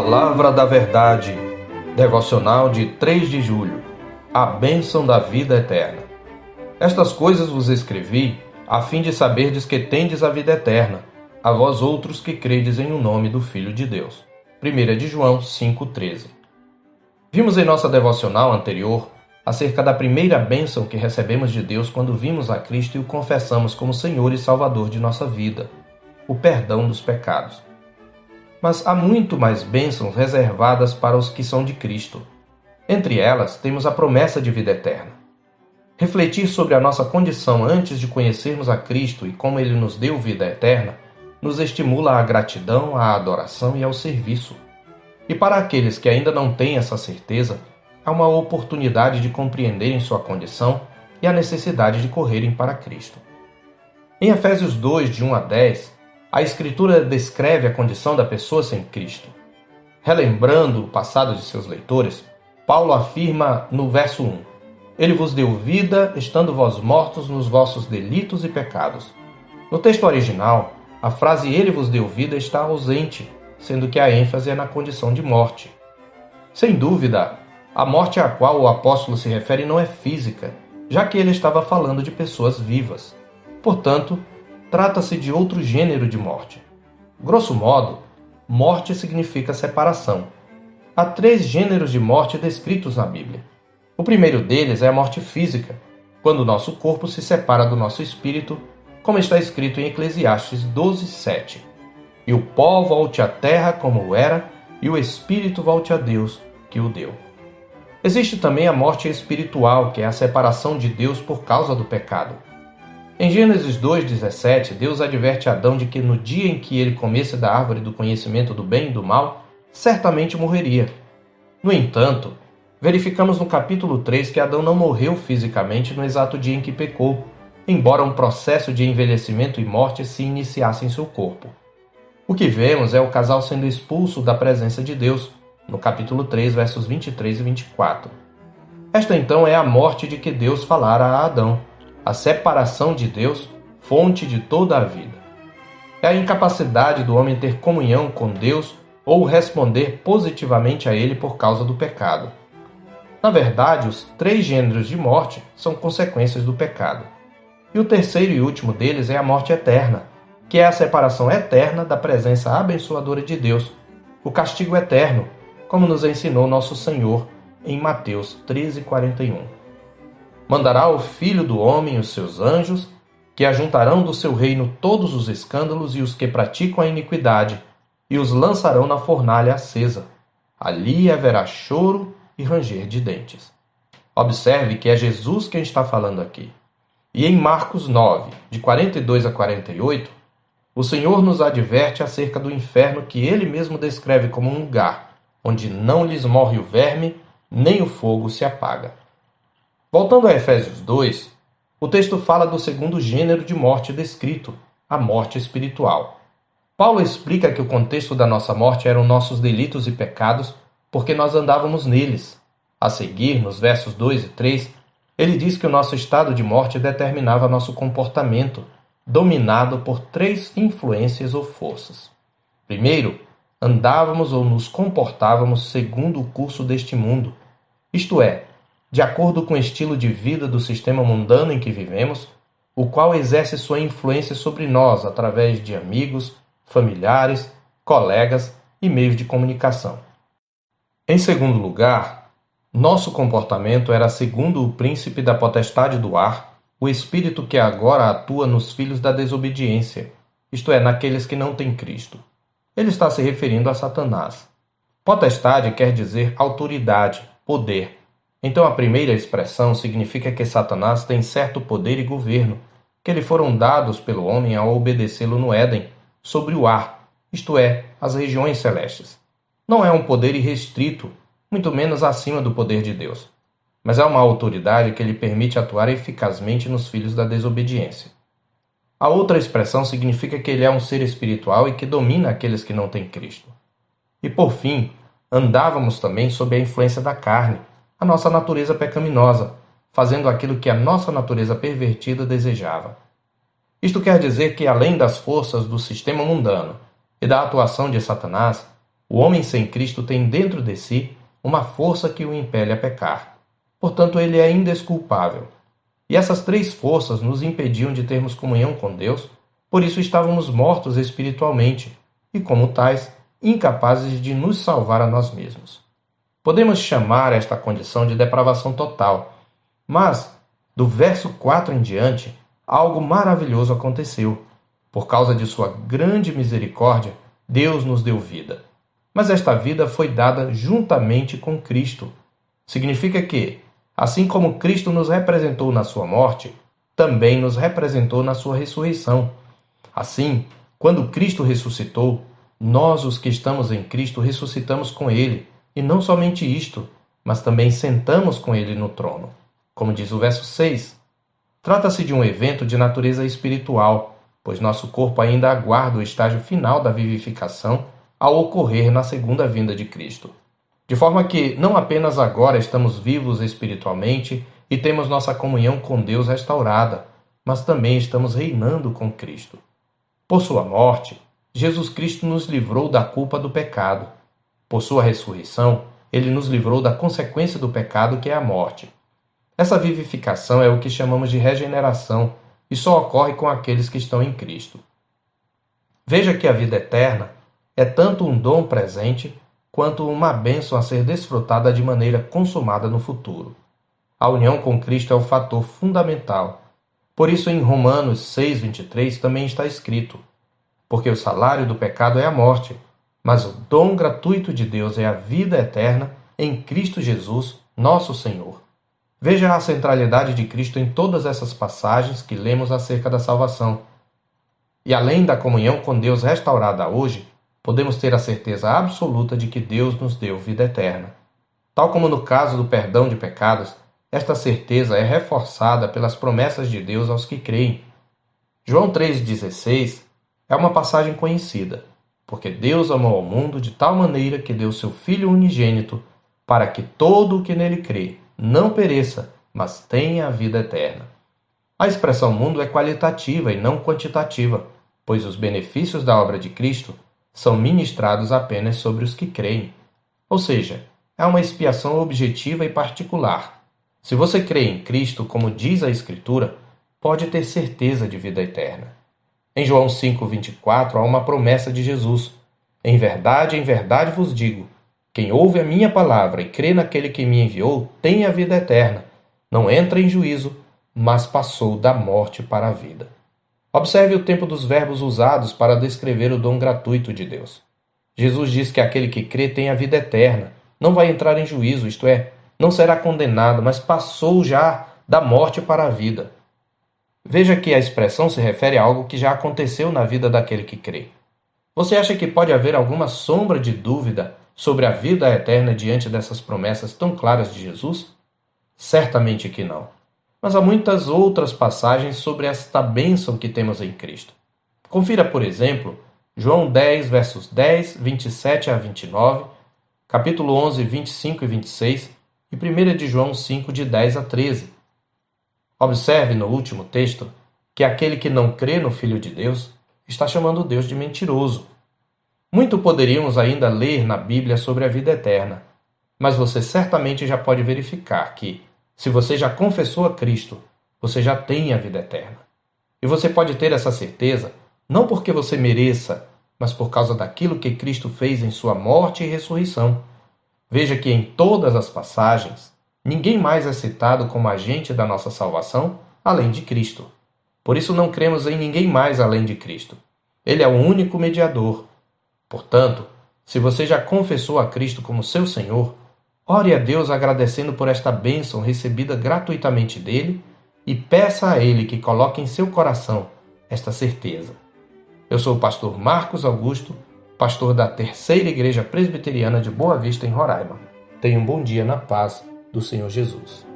Palavra da Verdade, devocional de 3 de julho, a bênção da vida eterna. Estas coisas vos escrevi, a fim de saberdes que tendes a vida eterna, a vós outros que credes em o nome do Filho de Deus. 1 de João 5,13. Vimos em nossa devocional anterior acerca da primeira bênção que recebemos de Deus quando vimos a Cristo e o confessamos como Senhor e Salvador de nossa vida, o perdão dos pecados. Mas há muito mais bênçãos reservadas para os que são de Cristo. Entre elas, temos a promessa de vida eterna. Refletir sobre a nossa condição antes de conhecermos a Cristo e como Ele nos deu vida eterna, nos estimula à gratidão, à adoração e ao serviço. E para aqueles que ainda não têm essa certeza, há uma oportunidade de compreenderem sua condição e a necessidade de correrem para Cristo. Em Efésios 2, de 1 a 10, a Escritura descreve a condição da pessoa sem Cristo. Relembrando o passado de seus leitores, Paulo afirma no verso 1: Ele vos deu vida, estando vós mortos nos vossos delitos e pecados. No texto original, a frase Ele vos deu vida está ausente, sendo que a ênfase é na condição de morte. Sem dúvida, a morte a qual o apóstolo se refere não é física, já que ele estava falando de pessoas vivas. Portanto, trata-se de outro gênero de morte. Grosso modo, morte significa separação. Há 3 gêneros de morte descritos na Bíblia. O primeiro deles é a morte física, quando o nosso corpo se separa do nosso espírito, como está escrito em Eclesiastes 12:7. E o pó volte à terra como era, e o espírito volte a Deus, que o deu. Existe também a morte espiritual, que é a separação de Deus por causa do pecado. Em Gênesis 2:17, Deus adverte Adão de que no dia em que ele comesse da árvore do conhecimento do bem e do mal, certamente morreria. No entanto, verificamos no capítulo 3 que Adão não morreu fisicamente no exato dia em que pecou, embora um processo de envelhecimento e morte se iniciasse em seu corpo. O que vemos é o casal sendo expulso da presença de Deus, no capítulo 3, versos 23 e 24. Esta então é a morte de que Deus falara a Adão, a separação de Deus, fonte de toda a vida. É a incapacidade do homem ter comunhão com Deus ou responder positivamente a Ele por causa do pecado. Na verdade, os 3 gêneros de morte são consequências do pecado. E o terceiro e último deles é a morte eterna, que é a separação eterna da presença abençoadora de Deus, o castigo eterno, como nos ensinou nosso Senhor em Mateus 13:41. Mandará o Filho do Homem os seus anjos, que ajuntarão do seu reino todos os escândalos e os que praticam a iniquidade, e os lançarão na fornalha acesa. Ali haverá choro e ranger de dentes. Observe que é Jesus quem está falando aqui. E em Marcos 9, de 42 a 48, o Senhor nos adverte acerca do inferno que ele mesmo descreve como um lugar onde não lhes morre o verme, nem o fogo se apaga. Voltando a Efésios 2, o texto fala do segundo gênero de morte descrito, a morte espiritual. Paulo explica que o contexto da nossa morte eram nossos delitos e pecados, porque nós andávamos neles. A seguir, nos versos 2 e 3, ele diz que o nosso estado de morte determinava nosso comportamento, dominado por 3 influências ou forças. Primeiro, andávamos ou nos comportávamos segundo o curso deste mundo, isto é, de acordo com o estilo de vida do sistema mundano em que vivemos, o qual exerce sua influência sobre nós através de amigos, familiares, colegas e meios de comunicação. Em segundo lugar, nosso comportamento era segundo o príncipe da potestade do ar, o espírito que agora atua nos filhos da desobediência, isto é, naqueles que não têm Cristo. Ele está se referindo a Satanás. Potestade quer dizer autoridade, poder. Então a primeira expressão significa que Satanás tem certo poder e governo, que lhe foram dados pelo homem ao obedecê-lo no Éden, sobre o ar, isto é, as regiões celestes. Não é um poder irrestrito, muito menos acima do poder de Deus, mas é uma autoridade que lhe permite atuar eficazmente nos filhos da desobediência. A outra expressão significa que ele é um ser espiritual e que domina aqueles que não têm Cristo. E por fim, andávamos também sob a influência da carne, a nossa natureza pecaminosa, fazendo aquilo que a nossa natureza pervertida desejava. Isto quer dizer que, além das forças do sistema mundano e da atuação de Satanás, O homem sem Cristo tem dentro de si uma força que o impele a pecar. Portanto, ele é indesculpável. E essas três forças nos impediam de termos comunhão com Deus, por isso estávamos mortos espiritualmente e, como tais, incapazes de nos salvar a nós mesmos. Podemos chamar esta condição de depravação total, mas, do verso 4 em diante, algo maravilhoso aconteceu. Por causa de sua grande misericórdia, Deus nos deu vida. Mas esta vida foi dada juntamente com Cristo. Significa que, assim como Cristo nos representou na sua morte, também nos representou na sua ressurreição. Assim, quando Cristo ressuscitou, nós, os que estamos em Cristo, ressuscitamos com Ele, e não somente isto, mas também sentamos com Ele no trono. Como diz o verso 6, trata-se de um evento de natureza espiritual, pois nosso corpo ainda aguarda o estágio final da vivificação ao ocorrer na segunda vinda de Cristo. De forma que não apenas agora estamos vivos espiritualmente e temos nossa comunhão com Deus restaurada, mas também estamos reinando com Cristo. Por sua morte, Jesus Cristo nos livrou da culpa do pecado. Por sua ressurreição, ele nos livrou da consequência do pecado, que é a morte. Essa vivificação é o que chamamos de regeneração e só ocorre com aqueles que estão em Cristo. Veja que a vida eterna é tanto um dom presente quanto uma bênção a ser desfrutada de maneira consumada no futuro. A união com Cristo é o fator fundamental. Por isso, em Romanos 6:23 também está escrito: porque o salário do pecado é a morte, mas o dom gratuito de Deus é a vida eterna em Cristo Jesus, nosso Senhor. Veja a centralidade de Cristo em todas essas passagens que lemos acerca da salvação. E além da comunhão com Deus restaurada hoje, podemos ter a certeza absoluta de que Deus nos deu vida eterna. Tal como no caso do perdão de pecados, esta certeza é reforçada pelas promessas de Deus aos que creem. João 3,16 é uma passagem conhecida, porque Deus amou ao mundo de tal maneira que deu seu Filho unigênito, para que todo o que nele crê não pereça, mas tenha a vida eterna. A expressão mundo é qualitativa e não quantitativa, pois os benefícios da obra de Cristo são ministrados apenas sobre os que creem. Ou seja, é uma expiação objetiva e particular. Se você crê em Cristo, como diz a Escritura, pode ter certeza de vida eterna. Em João 5,24 há uma promessa de Jesus: em verdade vos digo, quem ouve a minha palavra e crê naquele que me enviou tem a vida eterna, não entra em juízo, mas passou da morte para a vida. Observe o tempo dos verbos usados para descrever o dom gratuito de Deus. Jesus diz que aquele que crê tem a vida eterna, não vai entrar em juízo, isto é, não será condenado, mas passou já da morte para a vida. Veja que a expressão se refere a algo que já aconteceu na vida daquele que crê. Você acha que pode haver alguma sombra de dúvida sobre a vida eterna diante dessas promessas tão claras de Jesus? Certamente que não. Mas há muitas outras passagens sobre esta bênção que temos em Cristo. Confira, por exemplo, João 10, versos 10, 27 a 29, capítulo 11, 25 e 26 e 1 de João 5, de 10 a 13. Observe no último texto que aquele que não crê no Filho de Deus está chamando Deus de mentiroso. Muito poderíamos ainda ler na Bíblia sobre a vida eterna, mas você certamente já pode verificar que, se você já confessou a Cristo, você já tem a vida eterna. E você pode ter essa certeza não porque você mereça, mas por causa daquilo que Cristo fez em sua morte e ressurreição. Veja que em todas as passagens, ninguém mais é citado como agente da nossa salvação além de Cristo. Por isso não cremos em ninguém mais além de Cristo. Ele é o único mediador. Portanto, se você já confessou a Cristo como seu Senhor, ore a Deus agradecendo por esta bênção recebida gratuitamente dele e peça a Ele que coloque em seu coração esta certeza. Eu sou o pastor Marcos Augusto, pastor da Terceira Igreja Presbiteriana de Boa Vista, em Roraima. Tenha um bom dia na paz do Senhor Jesus.